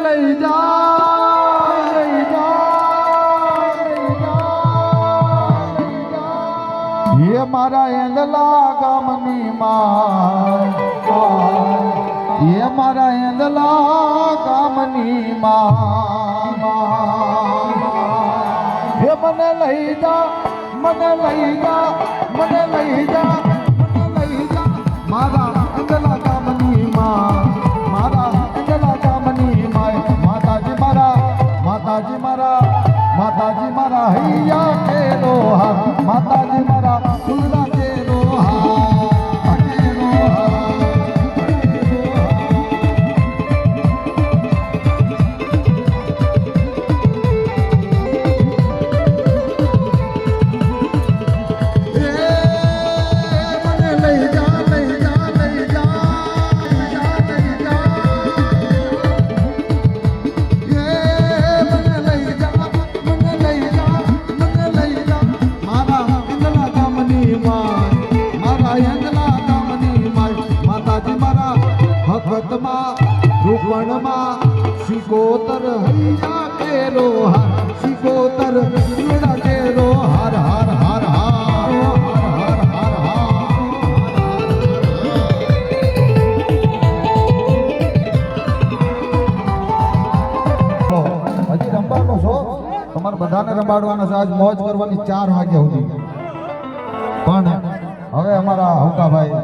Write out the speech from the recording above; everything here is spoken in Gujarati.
લઈ જા લઈ જા હે મારા એંદલા ગામની માં હે મારા એંદલા ગામની માં હે મને લઈ જા મને લઈ જા મને લઈ જા મને લઈ જા મારા એંદલા ગામની માં મારા એંદલા ગામની માં માતાજી મારા હૈયા કેરો હા માતાજી મારા ફૂલડા કેરો હા રૂપણમાં સિકોતર હૈયા કેરો હાર સિકોતર ફૂલડા કેરો હાર હાર હાર હાર હાર હાર હાર હજી રંબાડો છો તમારે બધાને રંબાડવાના છે આજ મોજ કરવાની 4 વાગ્યા સુધી પણ હવે અમારા હુકાભાઈ